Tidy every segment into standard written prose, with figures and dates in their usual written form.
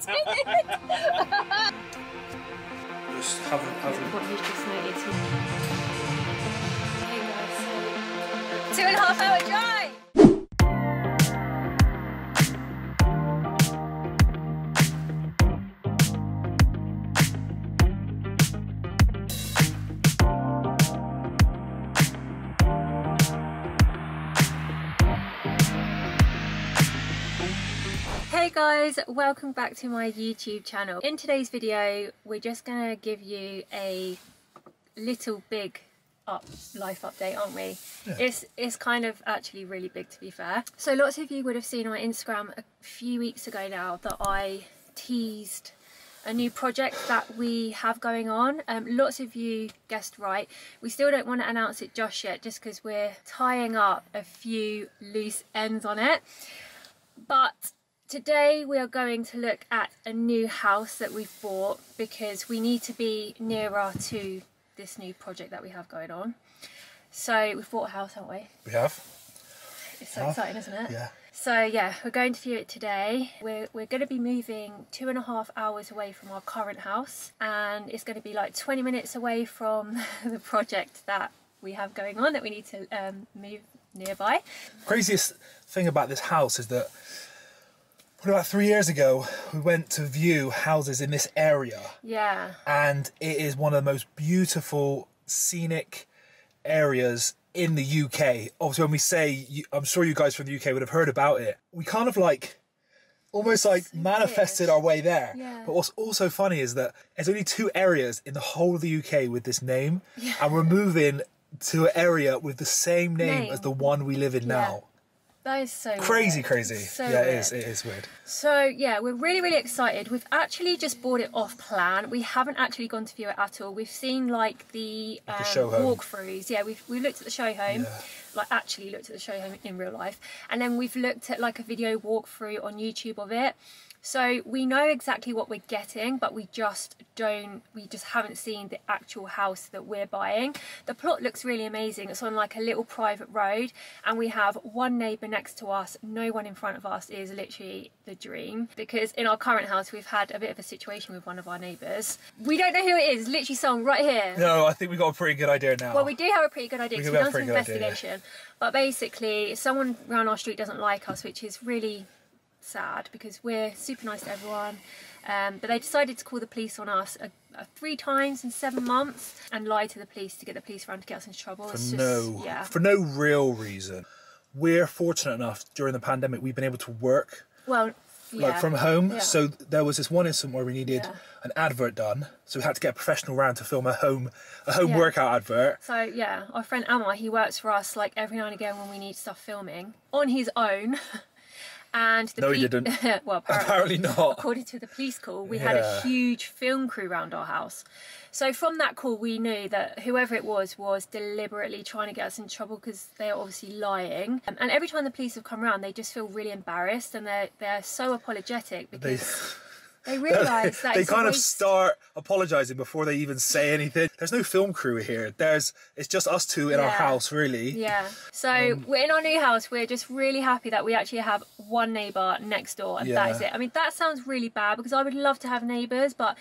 Just haven't. What he's just noticed. Hey guys, so 2.5 hour drive! Hey guys, welcome back to my YouTube channel. In today's video, we're just gonna give you a little big life update, aren't we? Yeah. It's kind of actually really big, to be fair. So lots of you would have seen on my Instagram a few weeks ago now that I teased a new project that we have going on. Lots of you guessed right. We still don't want to announce it just yet, just because we're tying up a few loose ends on it. But today we are going to look at a new house that we've bought because we need to be nearer to this new project that we have going on. So we've bought a house, haven't we? We have. It's so exciting, isn't it? Yeah. So yeah, we're going to view it today. We're going to be moving 2.5 hours away from our current house, and it's going to be like 20 minutes away from the project that we have going on that we need to move nearby. Craziest thing about this house is that about 3 years ago we went to view houses in this area. Yeah. And it is one of the most beautiful scenic areas in the UK. Obviously, when we say, I'm sure you guys from the UK would have heard about it. We kind of almost manifested our way there. Yeah. But what's also funny is that there's only 2 areas in the whole of the UK with this name. Yeah. And we're moving to an area with the same name as the one we live in now. That is so crazy. So yeah, weird. it is weird. So yeah, we're really excited. We've actually just bought it off plan. We haven't actually gone to view it at all. We've seen the show home walkthroughs. Yeah, we looked at the show home. Yeah. Actually looked at the show home in real life, and then we've looked at a video walkthrough on YouTube of it. So we know exactly what we're getting, but we just haven't seen the actual house that we're buying. The plot looks really amazing. It's on a little private road, and we have one neighbour next to us. No one in front of us. Is literally the dream, because in our current house we've had a bit of a situation with one of our neighbours. We don't know who it is. Literally someone right here. No, I think we got a pretty good idea now. Well, we do have a pretty good idea because we've done some investigation. But basically, someone around our street doesn't like us, which is really sad because we're super nice to everyone. But they decided to call the police on us 3 times in 7 months and lie to the police to get the police around to get us into trouble. For no real reason. We're fortunate enough during the pandemic we've been able to work from home. Yeah. So there was this one incident where we needed an advert done, so we had to get a professional round to film a home workout advert. So yeah, our friend Amma, he works for us every now and again when we need stuff filming on his own. And no, he didn't. Well, apparently not. According to the police call, we had a huge film crew around our house. So from that call, we knew that whoever it was deliberately trying to get us in trouble because they are obviously lying. And every time the police have come around, they just feel really embarrassed, and they're so apologetic because they realise that they kind of start apologising before they even say anything. There's no film crew here. It's just us 2 in our house, really. Yeah. So we're in our new house. We're just really happy that we actually have one neighbour next door, and that is it. I mean, that sounds really bad because I would love to have neighbours, but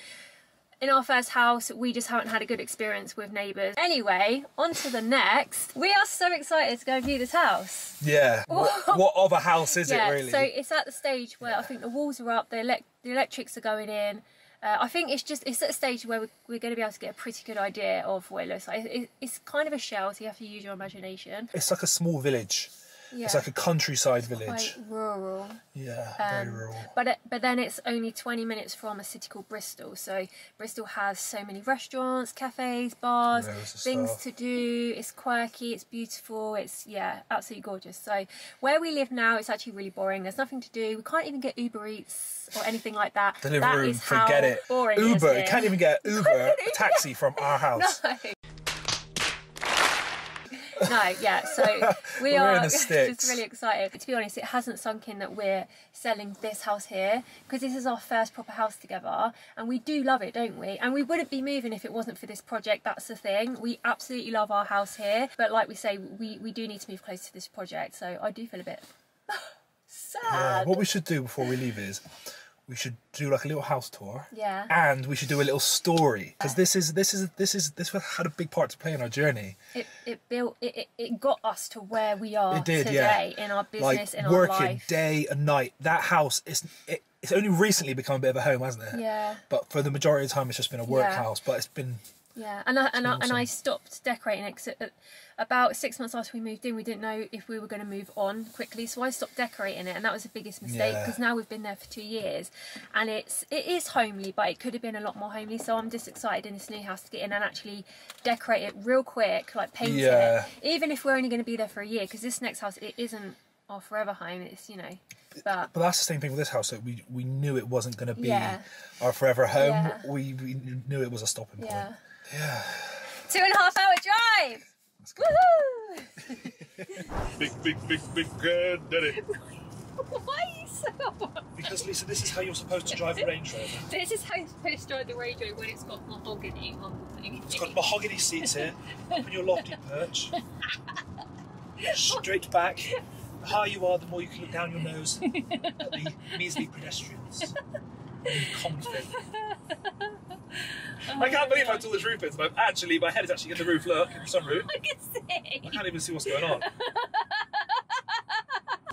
in our first house, we just haven't had a good experience with neighbours. Anyway, on to the next. We are so excited to go view this house. Yeah. What of a house is it, really? So it's at the stage where I think the walls are up, the electrics are going in. I think it's at a stage where we're going to be able to get a pretty good idea of what it looks like. It's kind of a shell, so you have to use your imagination. It's like a small village. Yeah. It's like a countryside village. Quite rural. Yeah, very rural. But then it's only 20 minutes from a city called Bristol. So Bristol has so many restaurants, cafes, bars, things to do. It's quirky, it's beautiful, it's absolutely gorgeous. So where we live now, it's actually really boring. There's nothing to do. We can't even get Uber Eats or anything like that. Deliveroo, forget it. Uber, you can't even get Uber, a taxi from our house. No. No, so we are just really excited. To be honest, it hasn't sunk in that we're selling this house here because this is our first proper house together, and we do love it, don't we? And we wouldn't be moving if it wasn't for this project. That's the thing. We absolutely love our house here, but like we say, we do need to move close to this project, so I do feel a bit sad. Yeah, what we should do before we leave is we should do like a little house tour. Yeah. And we should do a little story, because this had a big part to play in our journey. It got us to where we are today in our business, in our life. Working day and night. That house it's only recently become a bit of a home, hasn't it? Yeah. But for the majority of the time, it's just been a workhouse. But it's been. Yeah, and I stopped decorating it because about 6 months after we moved in, we didn't know if we were going to move on quickly, so I stopped decorating it, and that was the biggest mistake, because now we've been there for 2 years, and it is homely, but it could have been a lot more homely. So I'm just excited in this new house to get in and actually decorate it real quick, like paint it, even if we're only going to be there for a year, because this next house, it isn't our forever home. It's, you know. But that's the same thing with this house. That we knew it wasn't going to be our forever home. Yeah. We knew it was a stopping point. Yeah. 2.5 hour drive. Woohoo! big granddaddy. Why are you so? Because Lisa, this is how you're supposed to drive a Range Rover. This is how you're supposed to drive the Range Rover when it's got mahogany on the thing. It's got mahogany seats here, up in your lofty perch. Straight back. The higher you are, the more you can look down your nose at the measly pedestrians. Common folk. I can't believe how tall this roof is, but my head is actually in the roof, look, in the sunroof. I can see. I can't even see what's going on.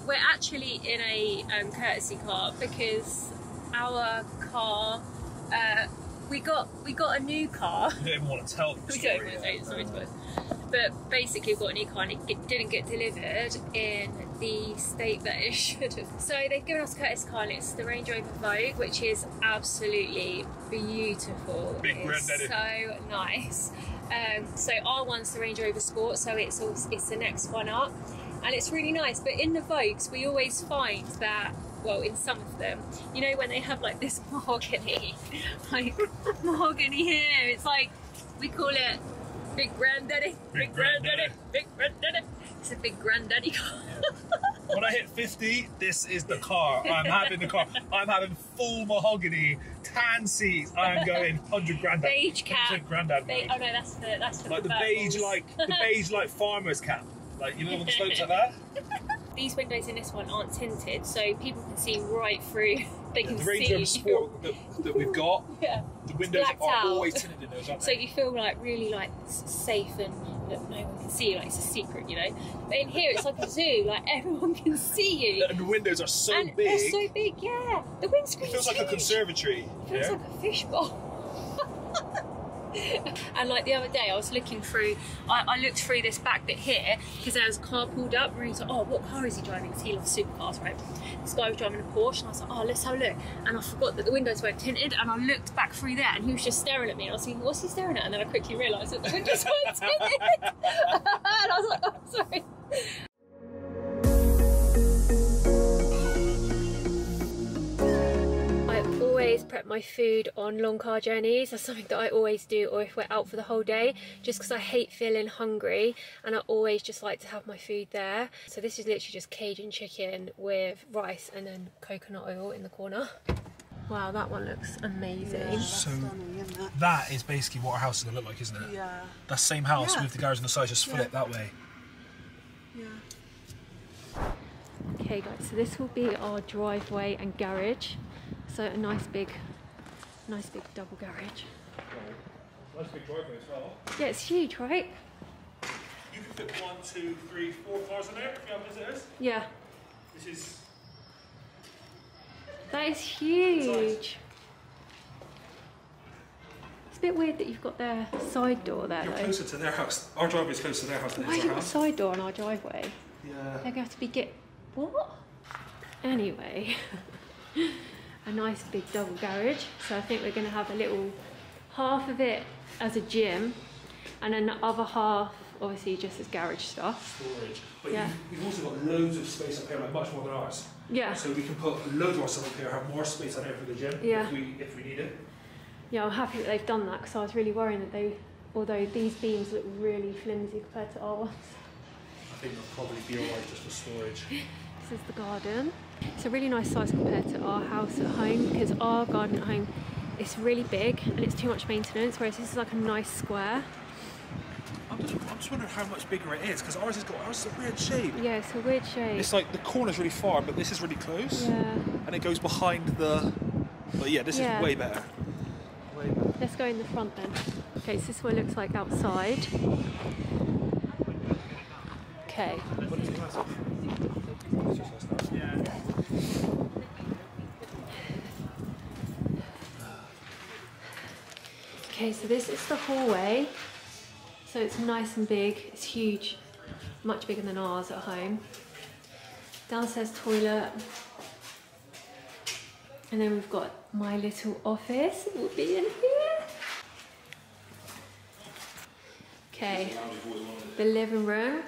We're actually in a courtesy car because our car, we got a new car. We don't even want to tell the story. We don't want to tell the story to us. But basically we got a new car and it didn't get delivered in the state that it should have. So they've given us a courtesy car, and it's the Range Rover Vogue, which is absolutely beautiful. Big granddaddy. So nice. So our one's the Range Rover Sport, so it's the next one up, and it's really nice. But in the Vogues, we always find that, well, in some of them, you know, when they have like this mahogany, like mahogany here, it's like, we call it Big Granddaddy, Big Granddaddy, Big Granddaddy. It's a big granddaddy car. When I hit 50, this is the car. I'm having the car. I'm having full mahogany, tan seats. I'm going 100 granddad. Beige cap. Granddad. Oh no, that's the like the beige like farmer's cap. Like, you know, on the slopes like that. These windows in this one aren't tinted, so people can see right through. They can see. The Range Rover Sport that we've got. Yeah. The windows are always tinted in those, aren't they? So you feel like really like safe and no one can see you, like it's a secret, you know. But in here it's like a zoo, like everyone can see you. And the windows are so big. They're so big, yeah. The windscreen. It feels like a conservatory. It feels like a fishbowl. And like the other day I was looking through, I looked through this back bit here because there was a car pulled up and he was like, oh, what car is he driving? Because he loves supercars, right? This guy was driving a Porsche and I was like, oh, let's have a look. And I forgot that the windows weren't tinted, and I looked back through there and he was just staring at me, and I was thinking, what's he staring at? And then I quickly realised that the windows weren't tinted. And I was like, oh, sorry. Prep my food on long car journeys. That's something that I always do, or if we're out for the whole day, just because I hate feeling hungry, and I always just like to have my food there. So this is literally just Cajun chicken with rice and then coconut oil in the corner. Wow, that one looks amazing. Yeah, so that is basically what our house is going to look like, isn't it? Yeah. That same house with the garage on the side, just flip that way. Yeah. Okay guys, so this will be our driveway and garage. So a nice big double garage. Nice big driveway as well. Yeah, it's huge, right? You can fit 1, 2, 3, 4 cars in there if you have visitors. Yeah. This is... That is huge. It's a bit weird that you've got their side door there. You're closer to their house. Our driveway is closer to their house than Why is have our you got a side door on our driveway? Yeah. They're going to have to be What? Anyway. A nice big double garage, so I think we're going to have a little half of it as a gym, and then the other half obviously just as garage stuff. Storage. But you've also got loads of space up here, like much more than ours. Yeah. So we can put loads more stuff up here, have more space on here for the gym if we need it. Yeah, I'm happy that they've done that, because I was really worrying that although these beams look really flimsy compared to our ones. I think they'll probably be alright just for storage. This is the garden. It's a really nice size compared to our house at home, because our garden at home is really big and it's too much maintenance, whereas this is like a nice square. I'm just wondering how much bigger it is, because ours is a weird shape. Yeah, it's a weird shape. It's like the corner's really far, but this is really close. Yeah. And it goes behind the But yeah, this is way better. Way better. Let's go in the front then. Okay, so this is what it looks like outside. Okay. Okay, so this is the hallway. So it's nice and big, it's huge, much bigger than ours at home. Downstairs toilet. And then we've got my little office, it will be in here. Okay, the living room.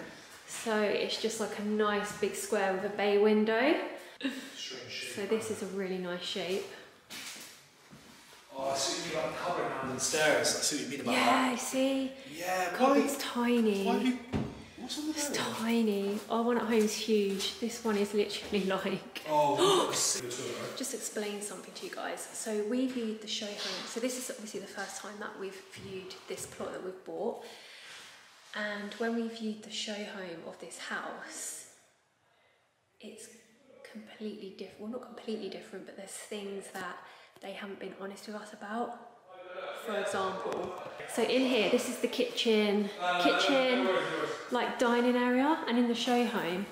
So it's just like a nice big square with a bay window. So this is a really nice shape. Oh, I see what you mean about the cupboard now and stairs. I see what you mean about that. Yeah, I see. Yeah, cupboard's tiny. What's on the It's tiny. Our one at home is huge. This one is literally like... Oh, just explain something to you guys. So we viewed the show home. So this is obviously the first time that we've viewed this plot that we've bought. And when we viewed the show home of this house, it's completely different. Well, not completely different, but there's things that they haven't been honest with us about. For example, so in here, this is the kitchen, like dining area, and in the show home,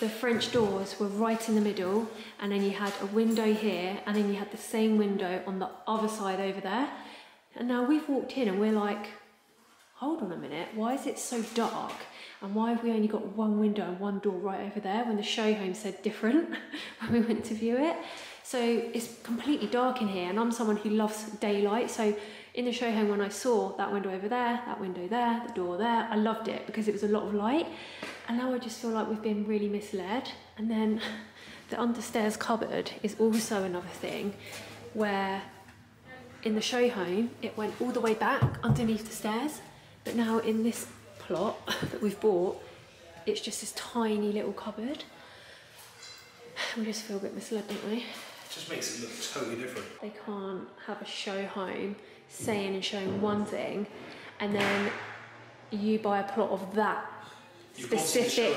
the French doors were right in the middle, and then you had a window here, and then you had the same window on the other side over there. And now we've walked in and we're like, hold on a minute, why is it so dark? And why have we only got one window and one door right over there when the show home said different when we went to view it? So it's completely dark in here, and I'm someone who loves daylight. So in the show home, when I saw that window over there, that window there, the door there, I loved it because it was a lot of light. And now I just feel like we've been really misled. And then the understairs cupboard is also another thing where in the show home, it went all the way back underneath the stairs. But now in this plot that we've bought, it's just this tiny little cupboard. We just feel a bit misled, don't we? It just makes it look totally different. They can't have a show home saying and showing one thing, and then you buy a plot of that specific,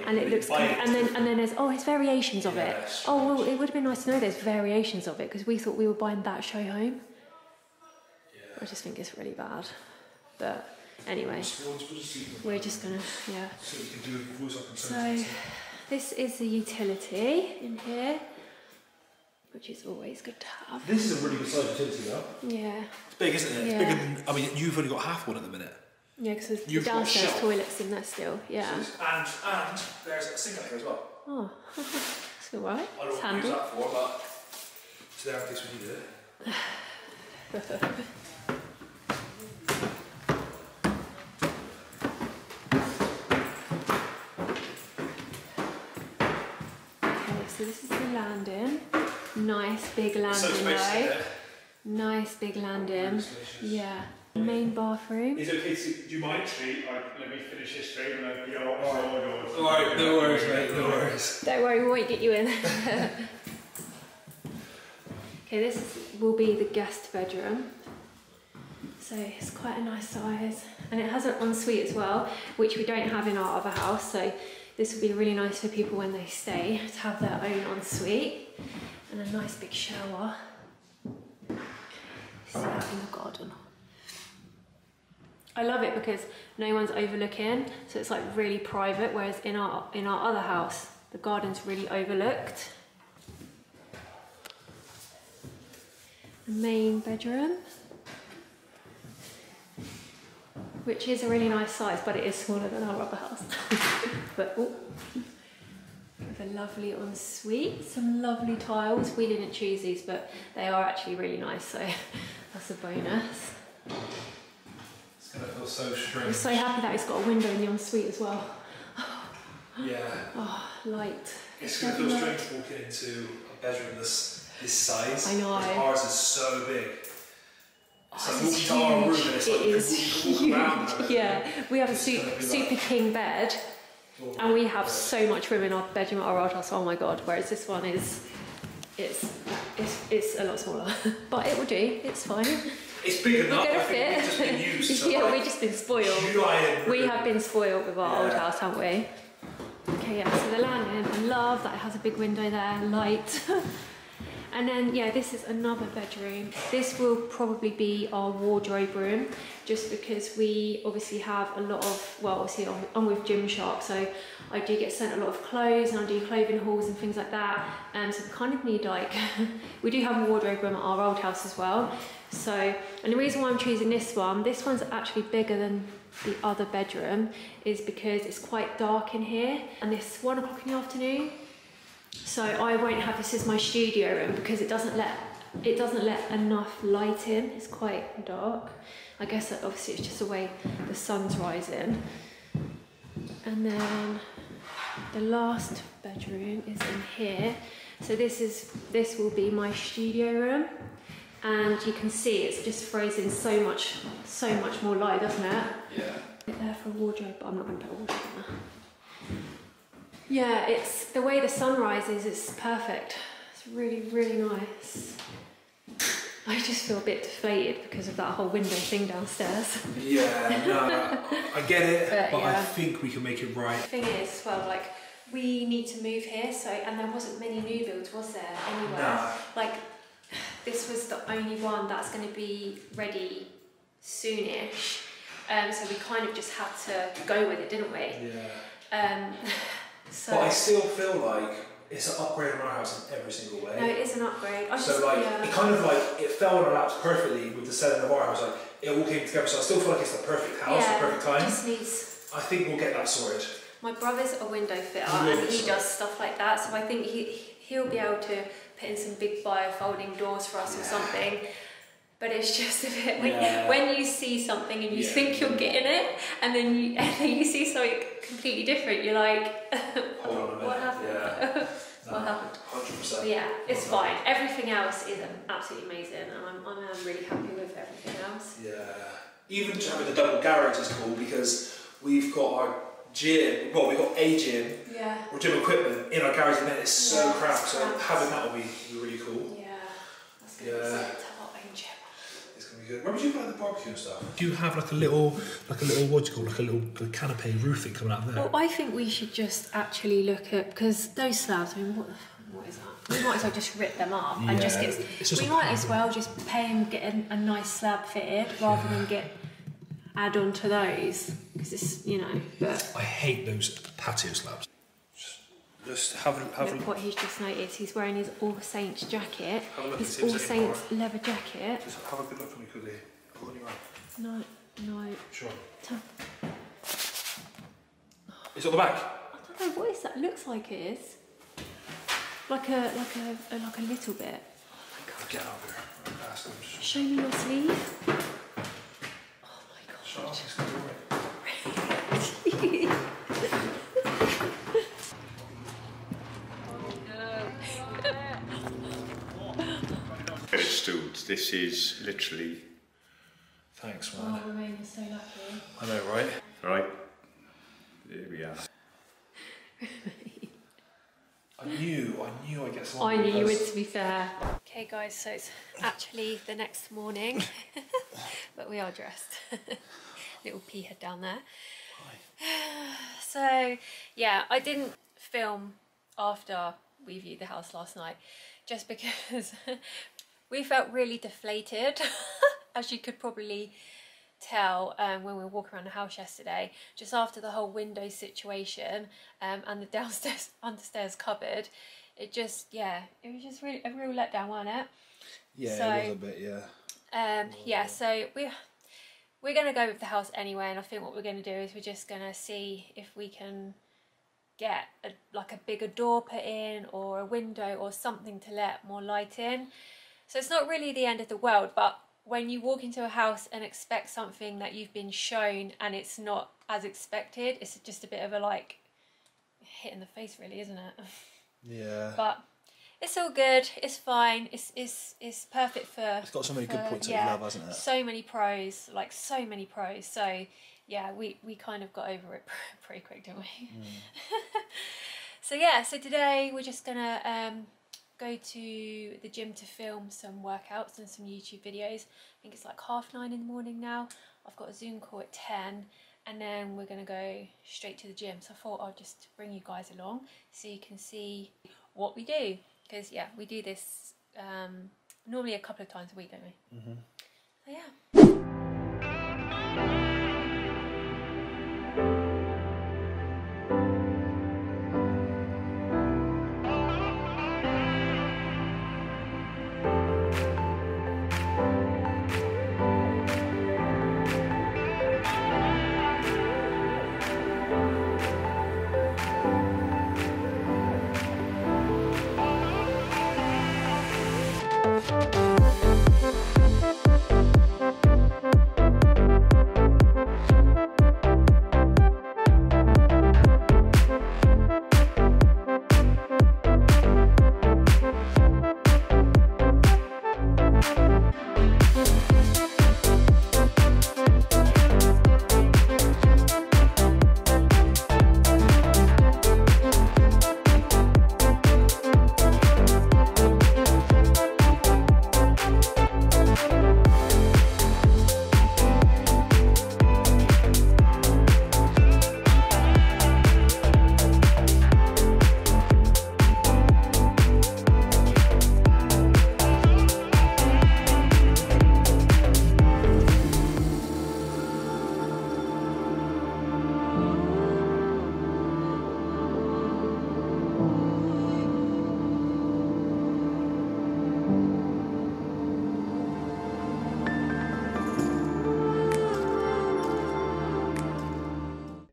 and it looks, and then there's it's variations of it. Oh well, it would have been nice to know there's variations of it because we thought we were buying that show home. Yeah. I just think it's really bad, but anyway, we're just gonna So this is the utility in here, which is always good to have. This is a really good size utility though. Yeah. It's big, isn't it? Yeah. It's bigger than, I mean, you've only got half one at the minute. Yeah, because the downstairs toilet's in there still, yeah. And there's a sink out here as well. Oh, that's alright. I don't know what to use that for, but it's there in case we need it. So this is the landing. Nice big landing though. Nice big landing. Yeah. Main bathroom. Is it okay to, do you mind? Let me finish this straight and then go on. Alright, no worries, mate, no worries. Don't worry, we won't get you in. Okay, this will be the guest bedroom. So it's quite a nice size. And it has an ensuite as well, which we don't have in our other house. So this would be really nice for people when they stay to have their own ensuite. And a nice big shower. See out in the garden. I love it because no one's overlooking, so it's like really private, whereas in our other house, the garden's really overlooked. The main bedroom, which is a really nice size, but it is smaller than our other house. But with a lovely ensuite, some lovely tiles. We didn't choose these, but they are actually really nice, so that's a bonus. It's gonna feel so strange. I'm so happy that it's got a window in the ensuite as well. Yeah. Oh, light. It's gonna feel strange walking into a bedroom this size. I know. Ours is so big. Oh, it's like walking to our room and it's like it is huge. Yeah, we have a super king bed, and we have so much room in our bedroom at our old house. Oh my god! Whereas this one is, it's a lot smaller, but it will do. It's fine. It's big enough. We're gonna fit. We've just been used. Yeah, we've just been spoiled. We have been spoiled with our old house, haven't we? Okay, yeah. So the landing, I love that it has a big window there, light. And then, yeah, this is another bedroom. This will probably be our wardrobe room, just because we obviously have a lot of, well, obviously I'm with Gymshark, so I do get sent a lot of clothes and I do clothing hauls and things like that. So we kind of need like, we do have a wardrobe room at our old house as well. So, and the reason why I'm choosing this one's actually bigger than the other bedroom, is because it's quite dark in here, and it's 1 o'clock in the afternoon. So I won't have this as my studio room because it doesn't let enough light in. It's quite dark. I guess that obviously it's just the way the sun's rising. And then the last bedroom is in here. So this will be my studio room, and you can see it's just throws in so much more light, doesn't it? Yeah. There for a wardrobe, but I'm not going to put a wardrobe in there. Yeah, it's the way the sun rises, it's perfect. It's really, really nice. I just feel a bit deflated because of that whole window thing downstairs. Yeah, no, I get it, but yeah. I think we can make it right. The thing is, well, like, we need to move here, so, and there wasn't many new builds, was there, anywhere? Nah. Like, this was the only one that's going to be ready soonish. So we kind of just had to go with it, didn't we? Yeah. So, but I still feel like it's an upgrade on our house in every single way. No, it is an upgrade. It kind of like, it fell on our laps perfectly with the selling of our house. Like, it all came together, so I still feel like it's the perfect house, the perfect time. Just needs... I think we'll get that sorted. My brother's a window fitter and he does stuff like that, so I think he'll be able to put in some big bifolding doors for us or something. But it's just a bit, when you see something and you think you're getting it, and then you see something completely different, you're like, hold on a minute. What happened? Yeah. What happened? 100%. But yeah, it's fine. Everything else is absolutely amazing, and I'm really happy with everything else. Yeah. Even just having the double garage is cool, because we've got our gym, well, we've got a gym, or gym equipment in our garage, and then it's so cramped, so having that will be really cool. Yeah, that's going to be sick to have our own gym. Good. Where would you put the barbecue and stuff? Do you have like a little, what do you call, like a little canopy roofing coming out there? Well, I think we should just actually look at, because those slabs, I mean, what is that? We might as well just rip them up and just get. We might as well just pay and get a nice slab fitted rather than add on to those, because it's, you know. But I hate those patio slabs. Just have a look what he's just noticed. He's wearing his All Saints jacket. His All Saints leather jacket. Just have a good look for me quickly. Put on your arm. No. Sure. It's on the back. I don't know, what is that? Looks like it is. Like a little bit. Oh my god. Get out of here. Ask them. Show me your sleeve. Oh my god. Shut up, it's gonna be alright. This is literally... Thanks, man. Oh, Romain, you're so lucky. I know, right? Right. There we are. I knew I'd get someone. I knew you would, to be fair. Okay, guys, so it's actually the next morning, but we are dressed. Little pea head down there. So, yeah, I didn't film after we viewed the house last night, just because we felt really deflated, as you could probably tell when we were walking around the house yesterday, just after the whole window situation and the downstairs understairs cupboard. It was just really a real letdown, wasn't it? Yeah, so, it was a bit, yeah. So we're going to go with the house anyway, and I think what we're going to do is we're just going to see if we can get like a bigger door put in, or a window or something to let more light in. So it's not really the end of the world, but when you walk into a house and expect something that you've been shown and it's not as expected, it's just a bit of a like hit in the face, really, isn't it? Yeah. But it's all good. It's fine. It's perfect for. It's got so many good points that you love, hasn't it? So many pros, like so many pros. So yeah, we kind of got over it pretty quick, didn't we? So yeah, so today we're just gonna go to the gym to film some workouts and some YouTube videos. I think it's like 9:30 in the morning now. I've got a Zoom call at 10, and then we're gonna go straight to the gym. So I thought I'd just bring you guys along so you can see what we do, because yeah, we do this normally a couple of times a week, don't we? Mm-hmm. So yeah.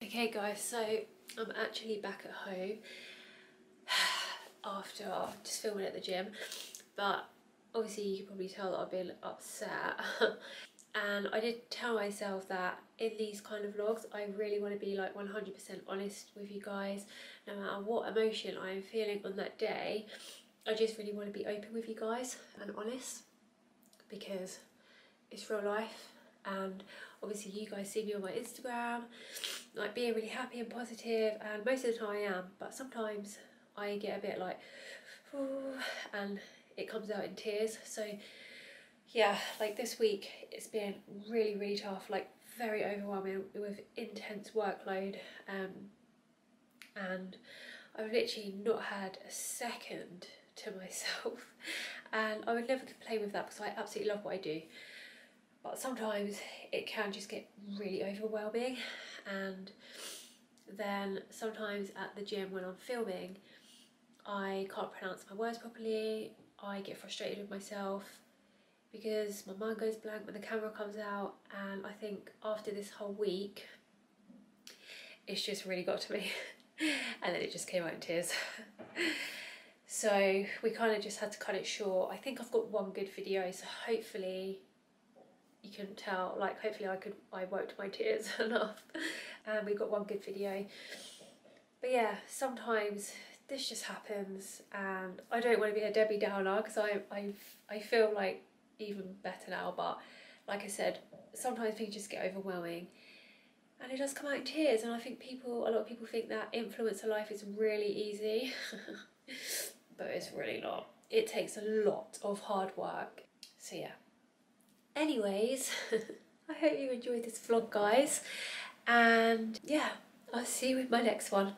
Okay guys, so I'm actually back at home after just filming at the gym, but obviously you can probably tell that I've been upset. And I did tell myself that in these kind of vlogs I really want to be like 100% honest with you guys. No matter what emotion I'm feeling on that day, I just really want to be open with you guys and honest, because it's real life. And obviously you guys see me on my Instagram like being really happy and positive, and most of the time I am, but sometimes I get a bit like ooh, and it comes out in tears. So yeah, like this week it's been really tough, like very overwhelming with intense workload, and I've literally not had a second to myself, and I would never complain with that because I absolutely love what I do. But sometimes it can just get really overwhelming, and then sometimes at the gym when I'm filming I can't pronounce my words properly. I get frustrated with myself because my mind goes blank when the camera comes out, and I think after this whole week it's just really got to me and then it just came out in tears. So we kind of just had to cut it short. I think I've got one good video, so hopefully you can tell, like hopefully I wiped my tears enough and we got one good video. But yeah, sometimes this just happens, and I don't want to be a Debbie Downer because I feel like even better now, but like I said, sometimes things just get overwhelming and it does come out in tears. And I think a lot of people think that influencer life is really easy but it's really not. It takes a lot of hard work. So yeah. Anyways, I hope you enjoyed this vlog, guys, and yeah, I'll see you with my next one.